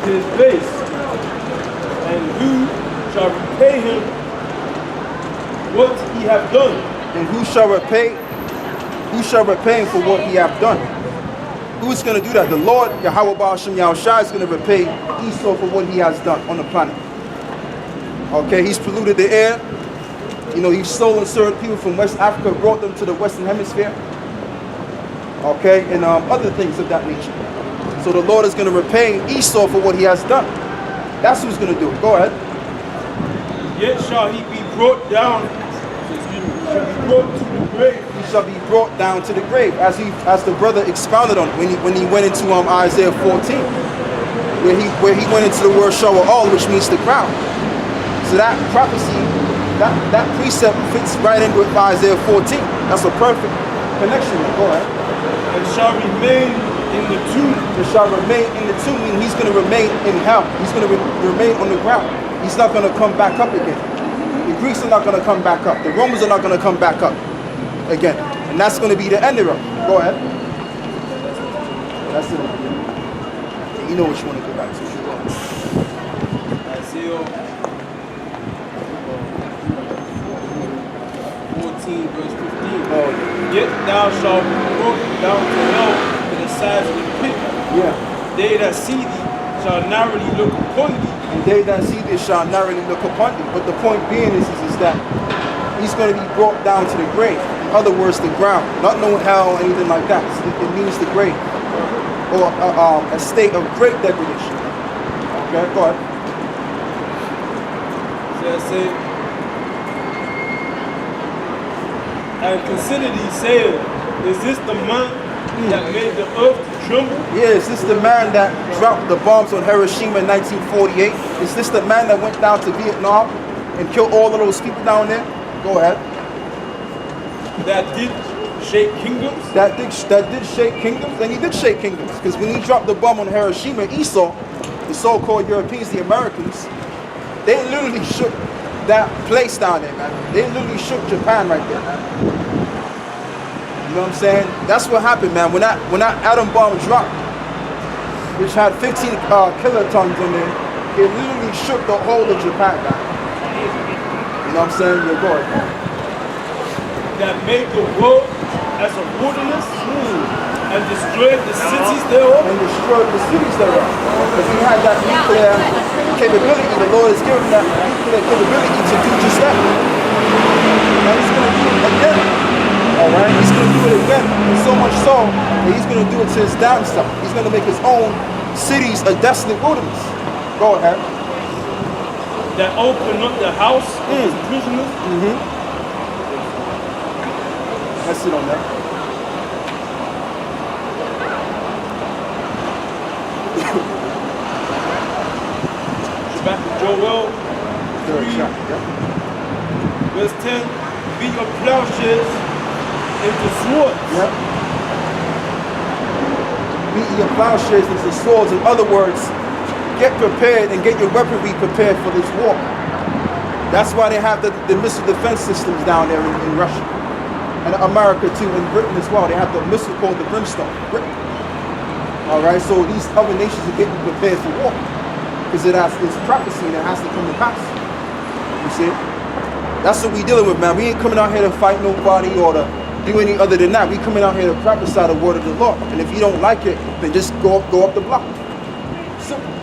his face, and who shall repay him what he hath done? And who shall repay? Who shall repay him for what he hath done? Who's going to do that? The Lord, Yahweh Ba'ashem Yahushua, is going to repay Esau for what he has done on the planet. Okay, he's polluted the air. You know, he's stolen certain people from West Africa, brought them to the Western Hemisphere. Okay, and other things of that nature. So the Lord is going to repay Esau for what he has done. That's who's going to do it. Go ahead. Yet shall he be brought down, shall be brought to the grave. He shall be brought down to the grave, as the brother expounded on when he went into Isaiah 14, where he went into the word shower all, which means the ground. So that prophecy, that precept fits right in with Isaiah 14. That's a perfect connection. Go ahead. And shall remain in the tomb. It shall remain in the tomb, meaning he's going to remain in hell. He's going to remain on the ground. He's not going to come back up again. The Greeks are not going to come back up. The Romans are not going to come back up again. And that's going to be the end of it. Go ahead. That's it. You know what you want to go back to. Isaiah 14 verse 15. Oh, yeah. Yet thou shalt be brought down to hell to the sides of the pit. Yeah. They that see thee shall narrowly look upon thee. And they that see this shall narrowly look upon thee. But the point being is that he's going to be brought down to the grave. In other words, the ground. Not no hell or anything like that. It means the grave. Or a state of great degradation. Okay, go ahead. So I say, and consider thee, saying, is this the man that made the earth to tremble? Yeah, is this the man that dropped the bombs on Hiroshima in 1948? Is this the man that went down to Vietnam and killed all of those people down there? Go ahead. That did shake kingdoms? That did shake kingdoms, and he did shake kingdoms. Because when he dropped the bomb on Hiroshima, Esau, the so-called Europeans, the Americans, they literally shook that place down there, man. They literally shook Japan right there, man. You know what I'm saying? That's what happened, man. When that atom bomb dropped, which had 15 kilotons on it, it literally shook the whole of Japan, man. You know what I'm saying? You're going. That made the world as a wilderness and destroyed the cities thereof. And destroyed the cities thereof. Because he had that nuclear capability. The Lord has given that nuclear capability to do just that. And he's going to do it again. Alright? He's going to do it again. And so much so that he's going to do it to his downside. He's going to make his own cities a desolate wilderness. Go ahead. That opened up the house of his prisoners. Let's sit on that. Back to Joel 3, Yeah. verse 10. Beat your plowshares into swords. Yeah. Beat your plowshares into swords. In other words, get prepared and get your weaponry prepared for this war. That's why they have the missile defense systems down there in Russia. And America too, in Britain as well. They have the missile called the Brimstone. Britain. Alright, so these other nations are getting prepared for war. Because it's prophecy and it has to come to pass. You see? That's what we dealing with, man. We ain't coming out here to fight nobody or to do any other than that. We coming out here to prophesy the word of the Lord. And if you don't like it, then just go up the block. Simple.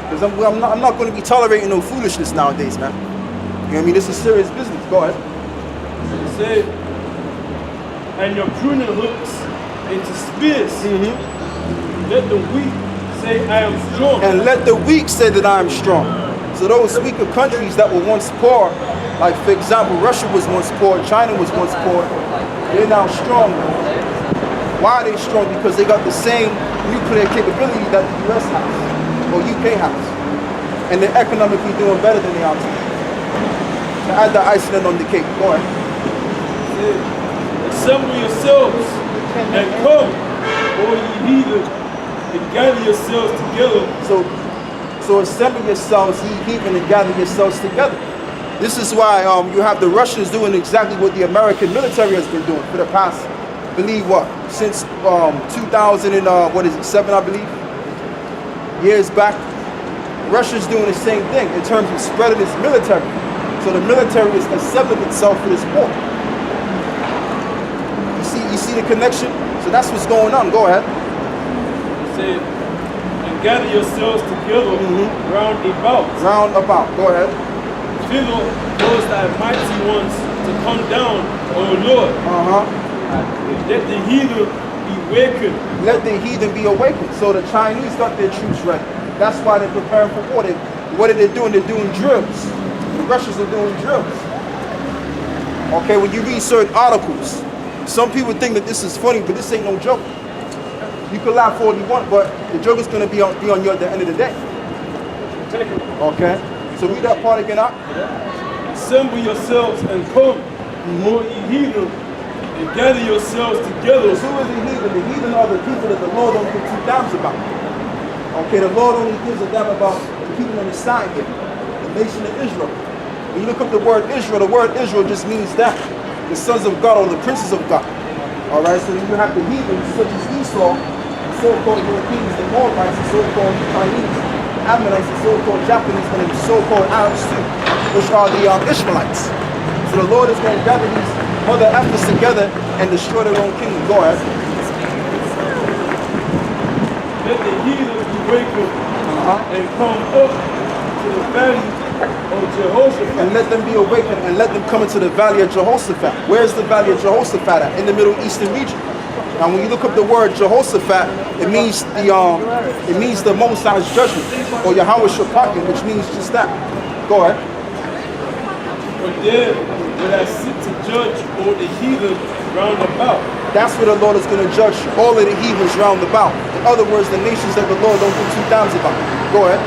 Because I'm not going to be tolerating no foolishness nowadays, man. You know what I mean? This is serious business. Go ahead. Say, and your pruning hooks into spears. Let the weak say, I am strong. And let the weak say that I am strong. So those weaker countries that were once poor, like for example, Russia was once poor, China was once poor, they're now strong. Why are they strong? Because they got the same nuclear capability that the US has, or UK has. And they're economically doing better than they are today. To add the icing on the cake. Go ahead. Assemble yourselves and come, all ye heathen, and gather yourselves together. So assemble yourselves, ye heathen, and gather yourselves together. This is why you have the Russians doing exactly what the American military has been doing for the past, believe what, since 2007, I believe. years back, Russia's doing the same thing in terms of spreading its military. So the military is assembling itself for this war. You see the connection? So that's what's going on. Go ahead. Say, and gather yourselves together round about. Round about. Go ahead. Thither those thy mighty ones to come down, O Lord. Let the heathen be wakened. Let the heathen be awakened. So the Chinese got their troops ready. That's why they're preparing for war. What are they doing? They're doing drills. The Russians are doing drills. Okay, when you read certain articles, some people think that this is funny, but this ain't no joke. You can laugh all you want, but the joke is going to be on you at the end of the day. Okay? So read that part again out. Assemble yourselves and come, O ye heathen, and gather yourselves together. So who is the heathen? The heathen are the people that the Lord don't give two damns about. Okay, the Lord only gives a damn about the people on his side here, the nation of Israel. When you look up the word Israel just means that. The sons of God or the princes of God. Alright, so then you have the heathens such as Esau, the so-called Europeans, the Moabites, the so-called Chinese, Ammonites, the so-called Japanese, and the so-called Arabs too, which are the Ishmaelites. So the Lord is going to gather these other efforts together and destroy their own kingdom. Go ahead. Let the heathen be wakened and come up to the valley of Jehoshaphat. And let them be awakened and let them come into the valley of Jehoshaphat. Where's the valley of Jehoshaphat at? In the Middle Eastern region. Now when you look up the word Jehoshaphat, it means the Most High's judgment, or Yahweh Shepakim, which means just that. Go ahead. For there will I sit to judge all the heathen round about. That's where the Lord is going to judge all of the heathens round about. In other words, the nations that the Lord don't give two damns about. Go ahead.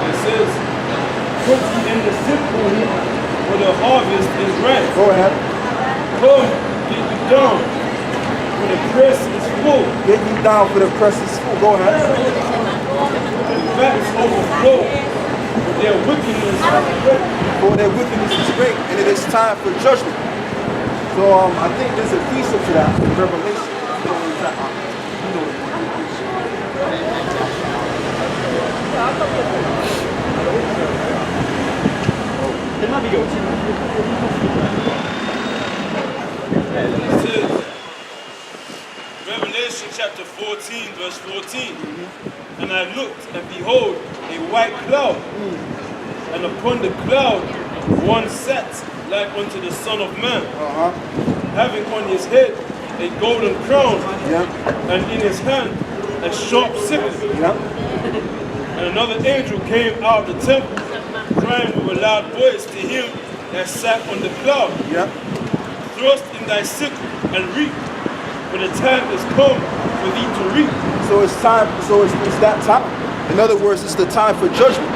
It says, put ye in the sickle, for the harvest is ripe. Go ahead. Come, get you down, for the press is full. Get you down for the press is full. Go ahead. The vats overflow, for their wickedness is great. For their wickedness is great, and it is time for judgment. So I think there's a precept to that in Revelation. You know what exactly. It says, Revelation chapter 14, verse 14. And I looked, and behold, a white cloud. And upon the cloud one sat like unto the Son of Man, having on his head a golden crown, and in his hand a sharp sickle. And another angel came out of the temple, crying with a loud voice to him that sat on the cloud, thrust in thy sickle and reap, for the time is come for thee to reap. So it's time, it's that time. In other words, it's the time for judgment.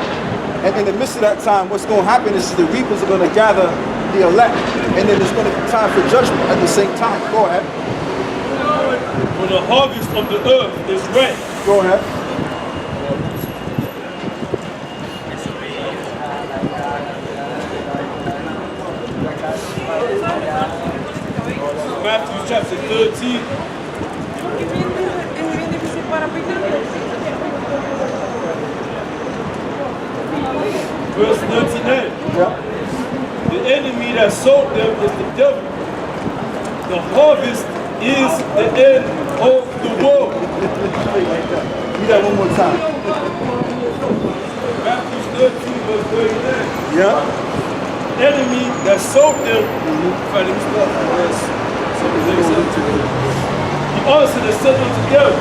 And in the midst of that time, what's going to happen is the reapers are going to gather the elect, and then it's going to be time for judgment at the same time. Go ahead. For the harvest of the earth is ripe. Go ahead. Matthew chapter 13. Verse 39. The enemy that sowed them is the devil. The harvest is the end of the world. Read that one more time. Matthew 13, verse 39. Yeah. Enemy that sowed them, fighting stuff. He answered and said unto them,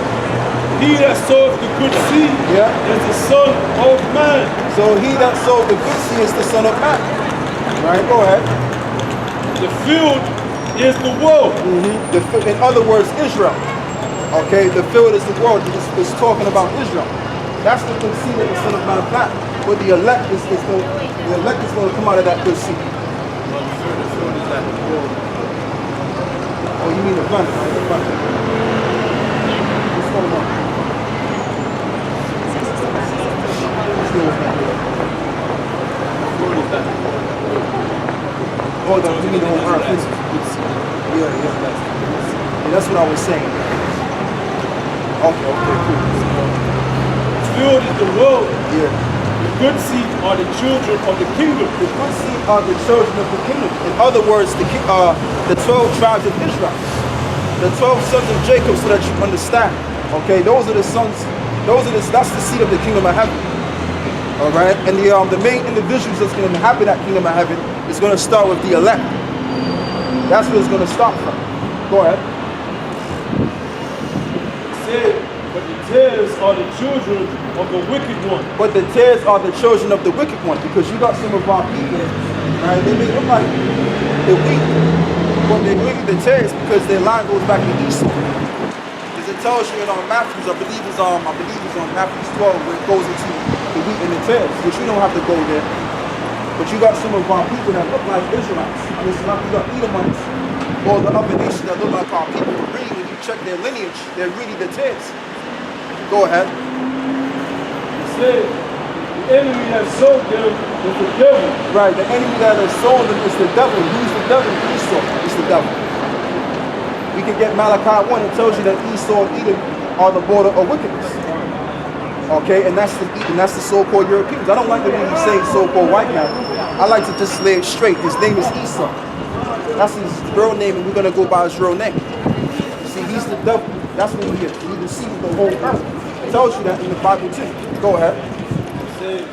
he that soweth the good seed is the Son of Man. So he that sowed the good seed is the Son of Man. Right, go ahead. The field is the world. In other words, Israel. Okay, the field is the world. It's talking about Israel. That's the good seed that the Son of Man planted. But the elect is going to come out of that good seed. The field is like the world. Oh, you mean the planet, right? The planet. What's going on? Oh, you mean the whole earth? Yeah, that's what I was saying. Okay, cool. field is the world. Yeah. The good seed are the children of the kingdom. The good seed are the children of the kingdom. In other words, the 12 tribes of Israel. The 12 sons of Jacob, so that you understand. Okay, those are the sons, that's the seed of the kingdom of heaven. Alright? And the main individuals that's going to inhabit that kingdom of heaven is going to start with the elect. That's where it's going to start from. Go ahead. Say, but the tares are the children of the wicked one. But the tares are the children of the wicked one, because you got some of our people, right? They may look like they're weak, but they're really the tares because their line goes back to Esau. Because it tells you in Matthew, I believe it's on Matthew 12, where it goes into the wheat and the tares, which you don't have to go there. But you got some of our people that look like Israelites. I mean, so you got Edomites, or the other nations that look like our people. But really, when you check their lineage, they're really the tares. Go ahead. Say, the enemy that sowed them is the devil. Right, the enemy that has sown them is the devil. Who's the devil? Esau is the devil. We can get Malachi 1. It tells you that Esau and Edom are the border of wickedness. Okay, and that's the so-called Europeans. I don't like the way you say so-called white man. I like to just lay it straight. His name is Esau. That's his real name, and we're gonna go by his real name. See, he's the devil. That's what he is. He deceives the whole earth. It tells you that in the Bible too. Go ahead. Say,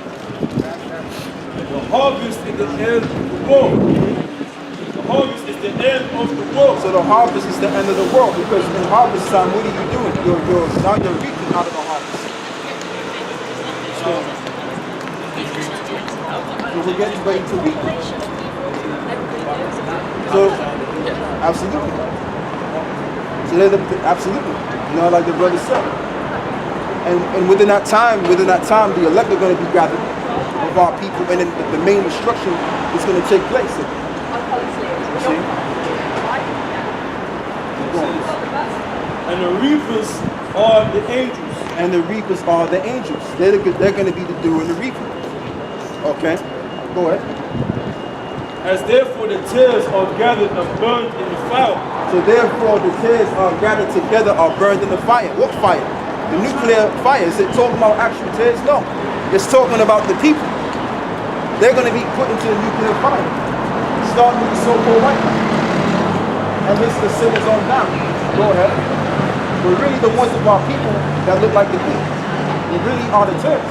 the harvest is the end of the world. The harvest is the end of the world. So the harvest is the end of the world, because in harvest time, what are you doing? Now you're reaping out of the harvest. So we're getting ready to reap. So, absolutely. So absolutely. You know, like the brother said. And within that time, the elect are going to be gathered of our people, and then the main destruction is going to take place. You see? And the reapers are the angels. And the reapers are the angels. They're going to be doing the reaping. Okay, go ahead. As therefore the tares are gathered and burned in the fire. So therefore the tares are gathered together, are burned in the fire. What fire? The nuclear fire. Is it talking about actual tares? No. It's talking about the people. They're going to be put into the nuclear fire. Starting with the so-called white man. And this the sinners on down. Go ahead. We're really the ones of our people that look like the wheat. We really are the tares.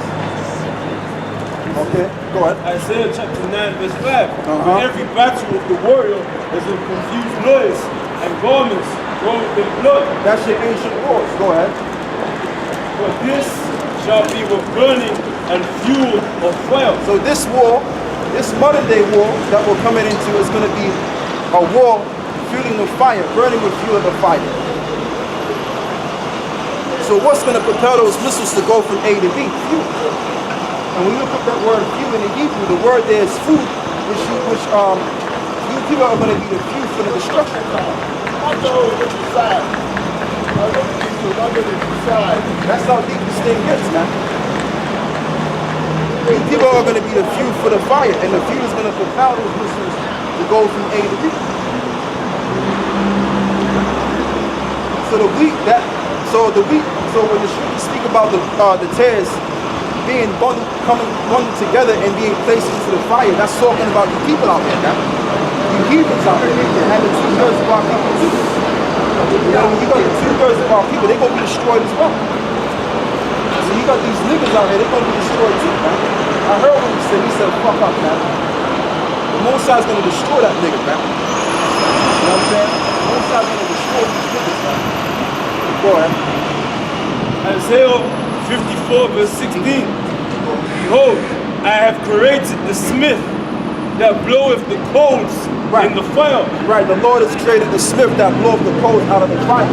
Okay, go ahead. Isaiah chapter 9 verse 5. For every battle of the warrior is a confused noise, and garments rolled in blood. That's your ancient wars. Go ahead. But this shall be with burning and fuel of fire. So this war, this modern day war that we're coming into is going to be a war fueling with fire, burning with fuel of the fire. So what's going to propel those missiles to go from A to B? Fuel. And when you look up that word fuel in the Hebrew, the word there is food, which you people are going to be the fuel for the destruction. That's how deep this thing gets, man. These people are going to be the fuel for the fire, and the fuel is going to propel those missiles to go from A to B. So when the scriptures speak about the tares being bundled together and being placed into the fire, that's talking about the people out there, man. The heathens out there, and the 2/3 of our people too. You know, when you got the 2/3 of our people, they're going to be destroyed as well. So you got these niggas out here, they're going to be destroyed too, man. I heard what he said, fuck up, man. The Most High's going to destroy that nigga, man. You know what I'm saying? The Most High's going to destroy these niggas, man. Go ahead. Isaiah 54 verse 16. Behold, I have created the smith that bloweth the coals in the fire. Right, the Lord has created the smith that bloweth the coals out of the fire.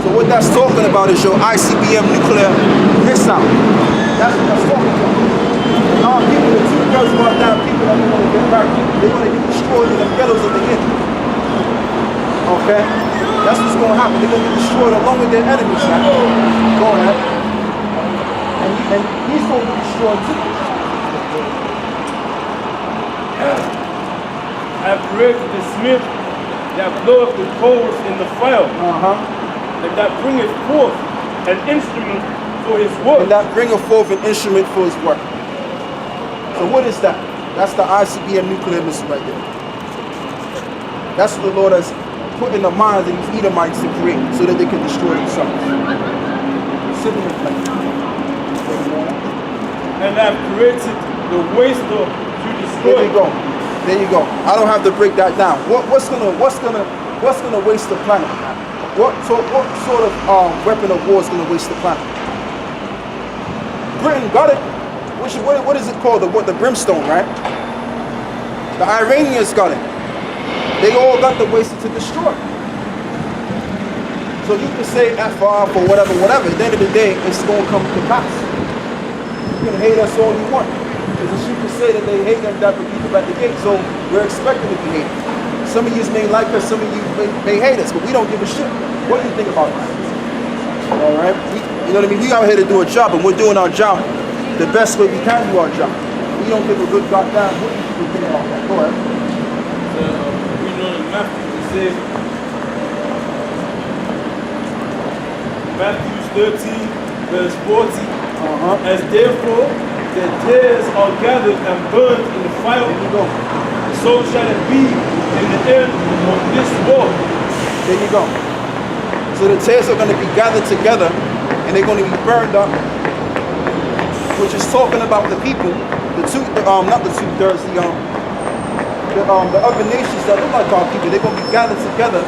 So what that's talking about is your ICBM nuclear missile. That's what that's talking about. And our people, the 2/3 of our damn people that are going to get back, they're going to get destroyed in the ghettos of the end. Okay? That's what's going to happen. They're going to get destroyed along with their enemies, man. Go ahead. And he's going to be destroyed too. I have created the smith that bloweth the coals in the fire, and that bringeth forth an instrument for his work. And that bringeth forth an instrument for his work. So what is that? That's the ICBM nuclear missile right there. That's what the Lord has put in the minds of these Edomites to create so that they can destroy themselves. Sitting in place. And I've created the waster to destroy. There you go. There you go. I don't have to break that down. What's gonna waste the planet? What sort of weapon of war is gonna waste the planet? Britain got it. What is it called? The brimstone, right? The Iranians got it. They all got the waster to destroy. So you can say F off or whatever. At the end of the day, it's going to come to pass. You can hate us all you want. Because you can say that they hate them that would people at the gate. So we're expecting to be hated. Some of you may like us, some of you may hate us, but we don't give a shit. What do you think about that? All right? You know what I mean? We out here to do a job, and we're doing our job the best way we can do our job. We don't give a good goddamn. What do you think about that? Go ahead. We know in Matthew, it says, Matthew 13, verse 40, as therefore the tares are gathered and burned in the fire, so shall it be in the end of this war. There you go. So the tares are going to be gathered together and they're going to be burned up, which is talking about the people, not the two-thirds, the other nations that look like our people. They're going to be gathered together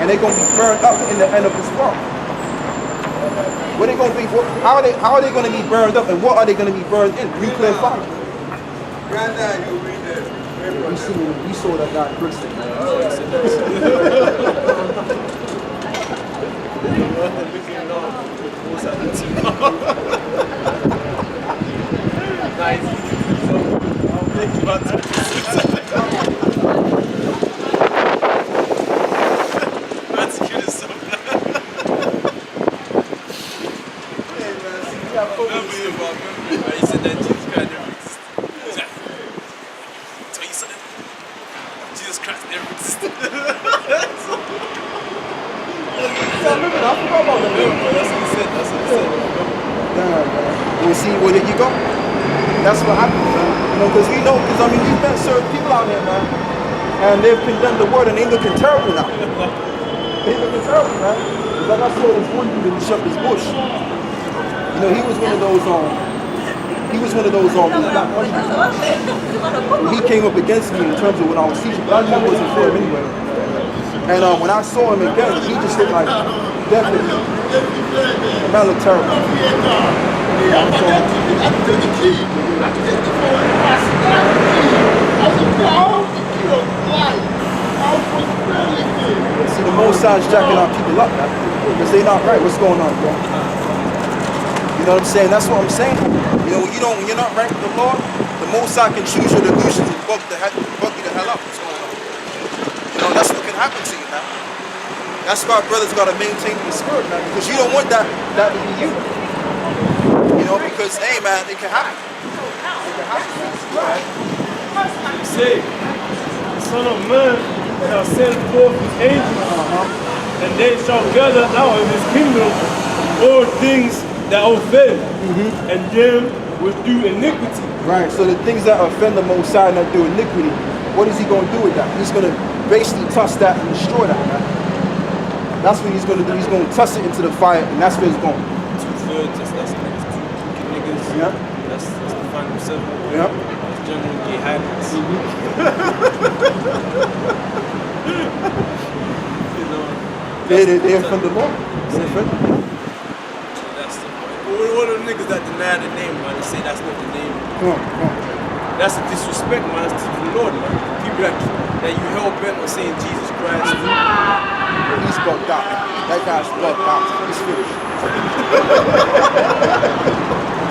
and they're going to be burned up in the end of this world. What are they going to be? How are they going to be burned up, and what are they going to be burned in? Nuclear fire. Granddad, you read that. We saw that guy in Brixton. Jesus Christ never existed. I forgot about that. That's what he said. You see, well, there you go. That's what happens, man. Because we've met certain people out here, man, and they've condemned the word, and they looking terrible now. They looking terrible, man. Like I saw this one dude in Shepherd's Bush. He was one of those he came up against me in terms of what I was teaching, but I knew it wasn't for him anyway. And when I saw him again, he just looked like definitely. The man looked terrible. See, the Most High's jacking our people up, man. Because they're not right. What's going on, bro? You know what I'm saying? That's what I'm saying. When you're not right with the Lord, the Most High can choose your delusions and bug you the hell up. What's going on? That's what can happen to you, man. That's why brothers gotta maintain the spirit, man, because you don't want that to be you. Because hey, man, it can happen. It can happen. Say, the Son of Man shall send forth his angels, and they shall gather out of his kingdom all things that offend, and them will do iniquity. Right, so the things that offend the Most High and that do iniquity, what is he going to do with that? He's going to basically toss that and destroy that, man. That's what he's going to do. He's going to toss it into the fire, and that's where it's going. 2/3, that's two wicked niggas. Yeah. That's the final seven. Yeah. That's general gay habits. They're from the Lord. They're offended. One of them niggas that deny the name, man, they say that's not the name. Come on. That's a disrespect, man. That's to the Lord, man. People that you hell bent on saying Jesus Christ. He's bugged out. That guy's bugged out. He's finished.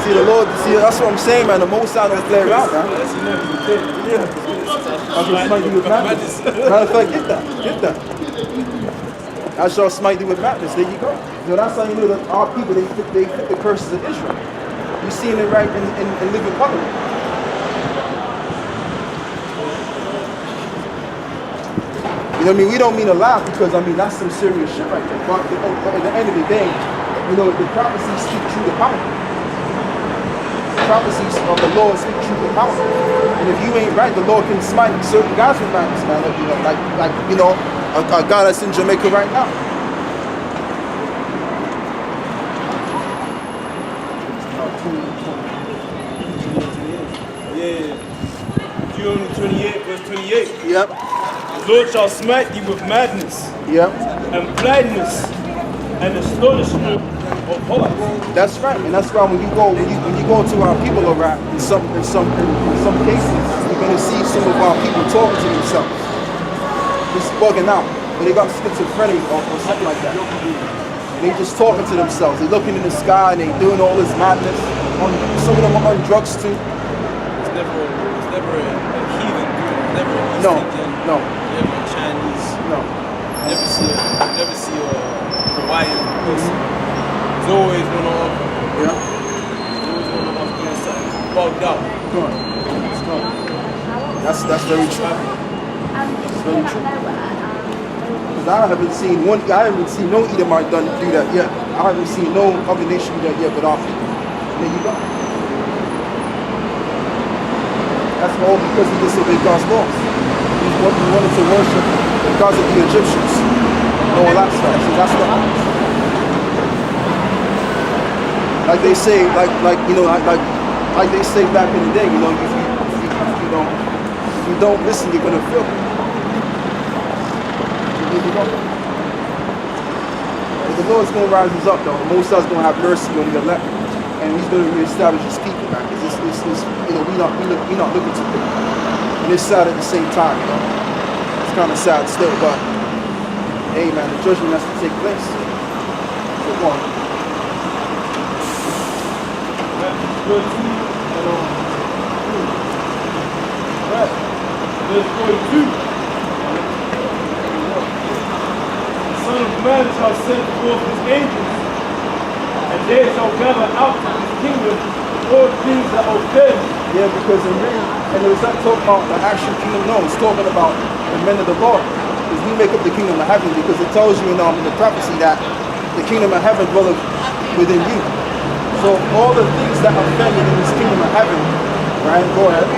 See, the Lord, that's what I'm saying, man. The Most High don't play around, man. I shall smite you with madness. Matter of fact, get that. I shall smite you with madness. There you go. So that's how you know that our people, they fit the curses of Israel. You're seeing it right in living color. We don't mean to laugh because, that's some serious shit right there. But at the end of the day, You know, the prophecies speak true to power. The prophecies of the Lord speak true to power. And if you ain't right, the Lord can smite certain guys with madness, man. Like you know, a guy that's in Jamaica right now. Yeah. Deuteronomy 28, verse 28. Yep. The Lord shall smite thee with madness Yep. and blindness and astonishment of heart. That's right, and that's why when you go to our people around in some cases, you're gonna see some of our people talking to themselves, just bugging out. But they got schizophrenia or something like that. And they just talking to themselves. They looking in the sky and they doing all this madness. Some of them are on drugs too. It's never a heathen doing it. Never an East No, Indian. no. Never a Chinese. No. Never see a Hawaiian person. There's always one of them. Yeah. There's always one of them doing something bugged out. Good. It's good. That's very true. It's very true. Because I haven't seen no Edomite do that yet. I haven't seen no other nation do that yet but our people. There you go. That's all because he disobeyed God's laws. He wanted to worship the gods of the Egyptians and all that stuff. So that's what happens. Like they say, like they say back in the day, you know, if you don't listen, you're gonna feel it. But the Lord's gonna rise us up, though. Most of us gonna have mercy on the elect, and He's gonna reestablish His people, man. Because it's you know, we're not looking too good, and it's sad at the same time, you know. It's kind of sad still, but hey, man, the judgment has to take place. So go on. Verse 42. The Son of Man shall send forth his angels, and they shall gather out of his kingdom all things that offend. Yeah, because and it was not talking about the actual kingdom, no, it's talking about the men of the Lord. Because we make up the kingdom of heaven, because it tells you in the prophecy that the kingdom of heaven dwelleth within you. So all the things that offend in this kingdom of heaven, right? Go ahead.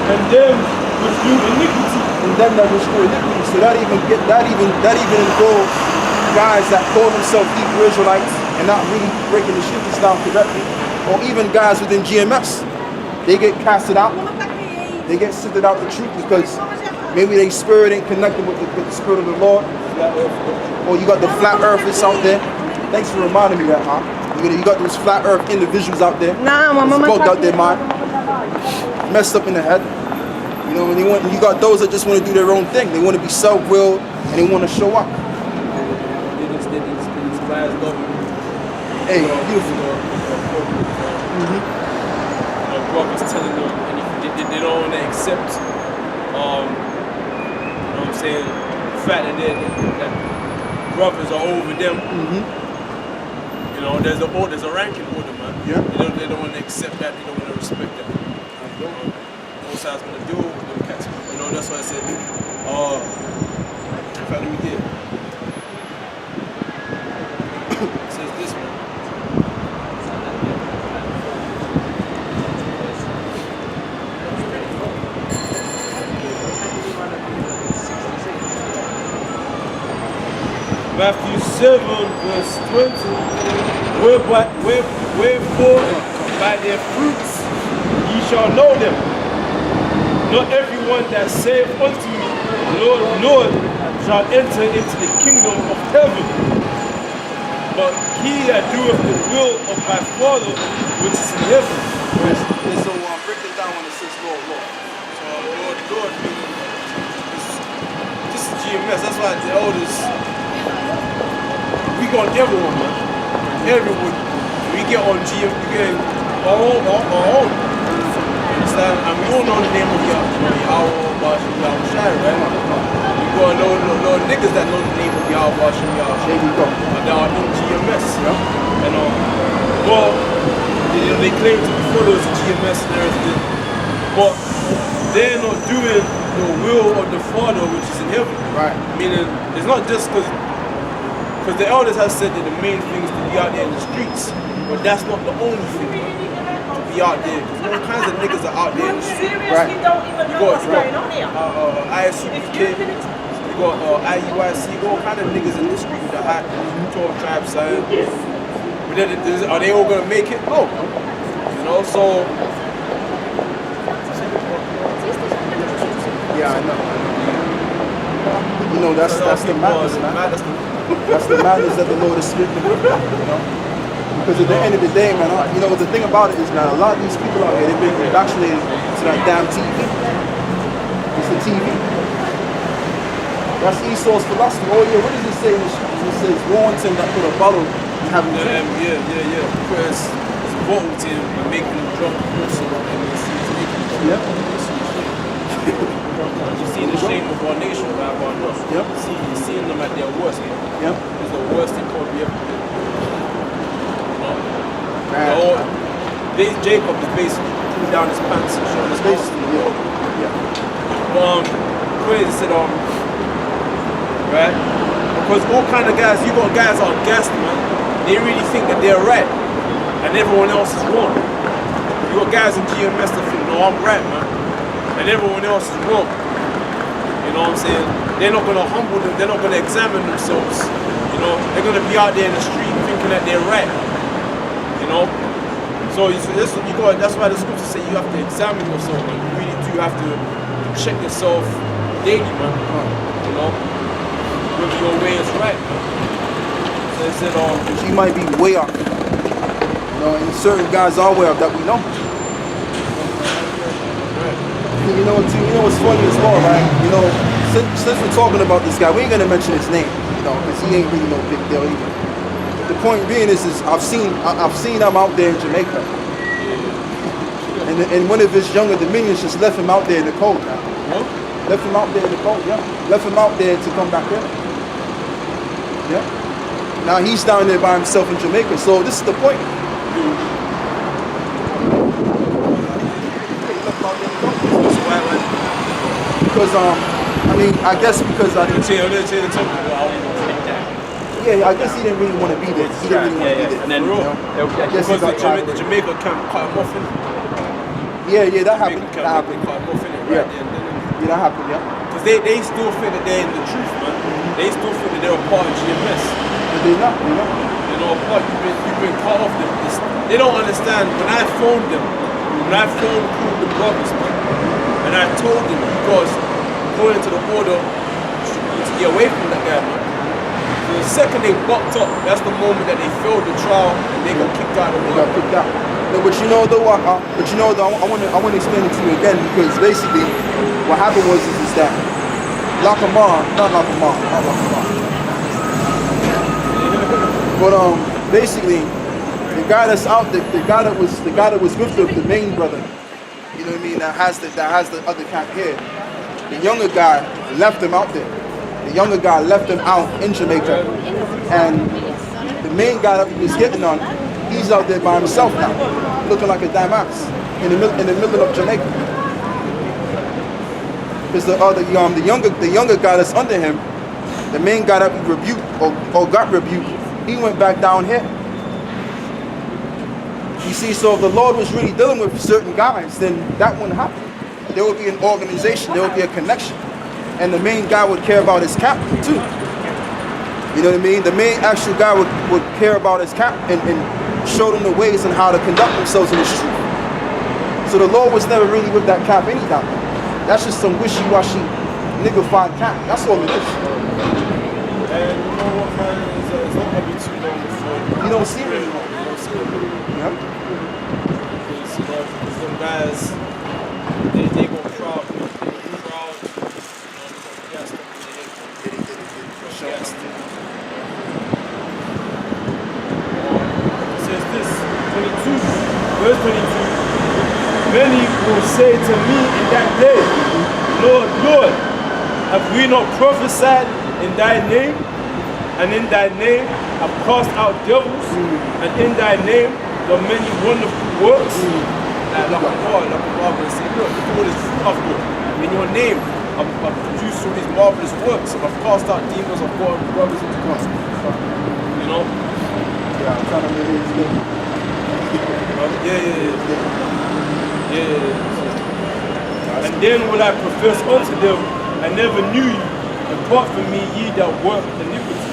And them which do iniquity. And them that which do iniquity. So that even involves guys that call themselves Hebrew Israelites and not really breaking the scriptures down correctly, or even guys within GMS. They get casted out. They get sifted out the truth because maybe their spirit ain't connected with the spirit of the Lord. Or you got the flat earthers out there. Thanks for reminding me that, huh? You got those flat earth individuals out there. Nah, mama, bugged out their mind, messed up in the head. You know, and you got those that just want to do their own thing. They want to be self-willed and they want to show up. They despise government. Hey, beautiful. Brothers telling them, and they don't want to accept, you know what I'm saying, the fact that brothers are over them. You know, there's a ranking order, man. Yeah. They don't want to accept that. They don't want to respect that. Most sides going to do with them cats. You know, that's why I said, in fact, let me get. It says this one. Matthew 7, verse 20. Wherefore, by their fruits ye shall know them. Not everyone that saith unto me, Lord, Lord, shall enter into the kingdom of heaven, but he that doeth the will of my Father which is in heaven. So break it down when it says Lord, Lord. So Lord, meaning this is GMS. That's why the elders. We got everyone, man. Everyone. We get on GM, we get our own. You understand? And we all know the name of Yahweh, Bashim, Yahweh Shai, right? We got a lot of niggas that know the name of Yahweh, Bashim, Yahweh Shai. There you go. And they are in GMS. Yeah. And well, they claim to be followers of GMS and everything. But they're not doing the will of the Father which is in heaven. Right. Meaning, it's not just because because the elders have said that the main thing is to be out there in the streets, but that's not the only thing, man. To be out there, because all kinds of niggas are out there in the street. Right. You got ISUPK, you got IUIC, you got all kind of niggas in the street with the hat, 12 tribe sign. But then are they all gonna make it? No. You know, so. Yeah, I know. You know, that's the madness, man. That's the madness that the Lord is spitting with, you know. Because at the end of the day, man, you know, the thing about it is, man, a lot of these people out here, they've been indoctrinated to that damn TV. It's the TV. That's Esau's philosophy. Oh yeah, what does it say? It says Warrington that put a bottle and have him drink. Yeah. Because it's bottled in and making them drunk also, and it's making them drunk. You see the shame of our nation, right? Yep. You're seeing them at their worst. Yep. It's the worst thing probably ever did. Jacob is basically pulling down his pants and showing his face. Crazy said, right? Because all kind of guys, you got guys on gas, man. They really think that they're right, and everyone else is wrong. You got guys in GMS that think, no, I'm right, man, and everyone else is wrong. You know what I'm saying? They're not gonna humble them. They're not gonna examine themselves. You know, they're gonna be out there in the street thinking that they're right. You know. So that's why the scriptures say you have to examine yourself, man. You really do have to check yourself daily, man. You know, whether your way is right, man. So they said, she might be way off. You know, and certain guys are way off that we know. You know what's funny as well, right? You know, since we're talking about this guy, we ain't gonna mention his name, you know, because he ain't really no big deal either. The point being is I've seen him out there in Jamaica, and one of his younger dominions just left him out there in the cold now. What? Left him out there in the cold, yeah. Left him out there to come back in. Yeah. Now he's down there by himself in Jamaica. So this is the point. Because I mean, I guess because I didn't. Yeah, I guess he didn't really want to be there. He didn't really want to be there. And then, because the Jamaica camp cut him off in. Yeah, that happened. That happened. Cut him off in it, right? Yeah, that happened. Yeah. Because they still think that they're in the truth, man. They still think that they're a part of GMS. But they're not. You know, a part you've been cut off them. They don't understand. When I phoned the brothers, man, and I told them, because going to the order to get away from that guy, man. The second they bucked up, that's the moment that they failed the trial and they got kicked out of the order. Got kicked out. No, but you know though, I want to explain it to you again, because basically what happened was that but basically the guy that's out there, the guy that was with the main brother, you know what I mean, that has the other camp here, the younger guy left him out there. The younger guy left him out in Jamaica, and the main guy that he was getting on, he's out there by himself now, looking like a damn ass in the middle of Jamaica. Because the younger guy that's under him, the main guy that rebuked or got rebuked, he went back down here. You see, so if the Lord was really dealing with certain guys, then that wouldn't happen. There would be an organization, there would be a connection. And the main guy would care about his captain too. You know what I mean? The main actual guy would care about his captain and show them the ways and how to conduct themselves in the street. So the Lord was never really with that cap anytime. That's just some wishy-washy nigga-fied cap. That's all it is. And you know what, man? It's not going to be too long before you don't see it anymore. You don't see it anymore. Yep. Because, you know, some guys, they go proud. Verse 22, many will say to me in that day, Lord, Lord, have we not prophesied in thy name? And in thy name have cast out devils? And in thy name the many wonderful works? Like Allah will say, look all this stuff, in your name I've produced all these marvelous works, and I've cast out demons, I've brought brothers into Christ. You know? Yeah, I'm trying to make it good. Yeah. And then will I profess unto them, I never knew you. Depart from me, ye that work iniquity.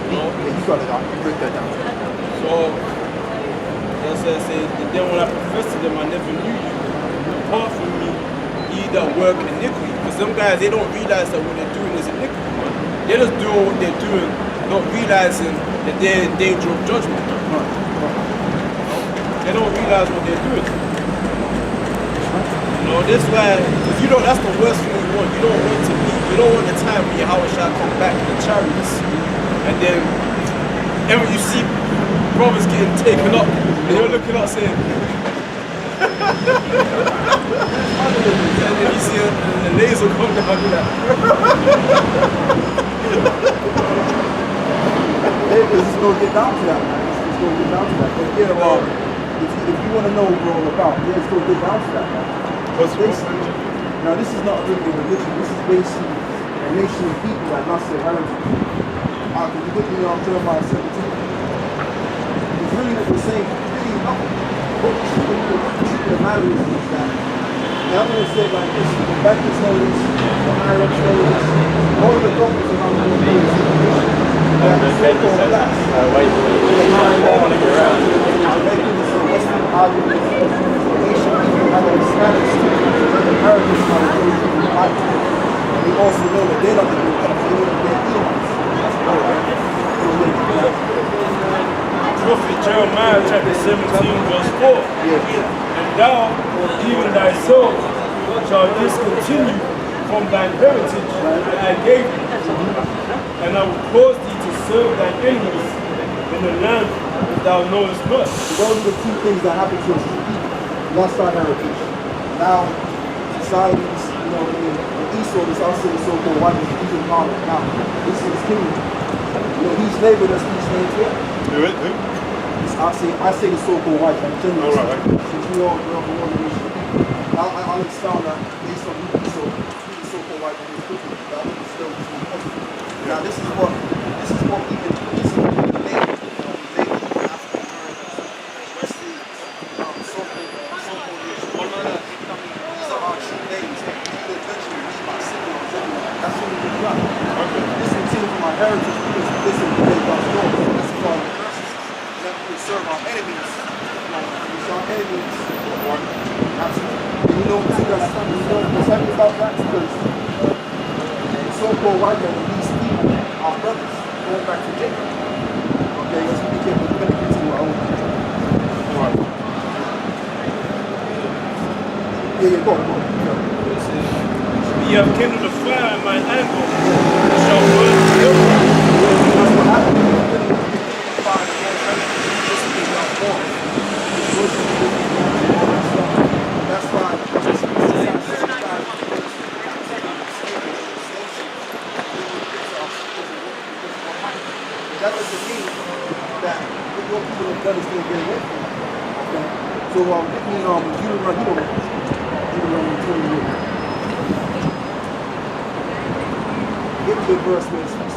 You know? Yeah, you got it out. Break that down. So, that's what I say. And then when I profess to them, I never knew you. Depart from me, ye that work iniquity. Because some guys, they don't realize that what they're doing is iniquity, man. They're just doing what they're doing, not realizing that they're in danger of judgment. They don't realize what they're doing. You know, that's why, because you know, that's the worst thing you want. You don't want to be, you don't want the time when Yahweh shall come back in the chariots. And then, ever you see brothers getting taken up, and you're looking up saying, and then you see a laser come down like that. It's going to get down to that, man. It's going to get down to that. But yeah, if you want to know what we're all about, yeah, it's going to get down to that, man. Now, this is not really a religion. This is basically a nation of people that lost their heritage. Can you get me on Jeremiah 17? It's really what we're saying. Really nothing. What the truth of the matter is that, and I'm going to say it like this, the Baptists know this, the Arabs know this, all of the governments around the world know this. That the so-called blacks, the Jamaicans, the Western Islanders, the Asian people have a Spanish, and the Americans have a very different life. And we also know that they're not the good ones, they're Edomites. Prophet Jeremiah chapter 17 verse 4. And thou, even thyself, shalt discontinue from thine heritage that I gave thee. And I will cause thee to serve thine enemies in the land that thou knowest not. So those are the two things that happen to us as people. Lost our heritage. Now, societies, you know what I mean, Esau is also the so-called white man, he's in power now. This is his kingdom. You know, he's labeled as these names here. I say the so-called white man, generally. Since we all grew up in one nation. I'll expound that based on who the so-called white man is cooking. That would be still between us. Now this is what even Esau named African Americans, West Indians, so-called nations. These are our true names. You will eventually read my signals everywhere. That's what we do. This continues from our heritage because this is the way God's law. This is called curses. That we serve our enemies. We serve our enemies. Absolutely. And you know what's happening about that? Because the so-called white man, these people, our brothers, going back to Jacob. Okay, let's be careful. We're going to continue our own. Yeah, go on. Ye have kindled a fire in mine anger, and shall burn forever. That's what happened. The fire again, just to get our form. That's why. That doesn't mean that what your people have done is going to get away from it. Okay? So, give me Deuteronomy 20. Give me the verse where it speaks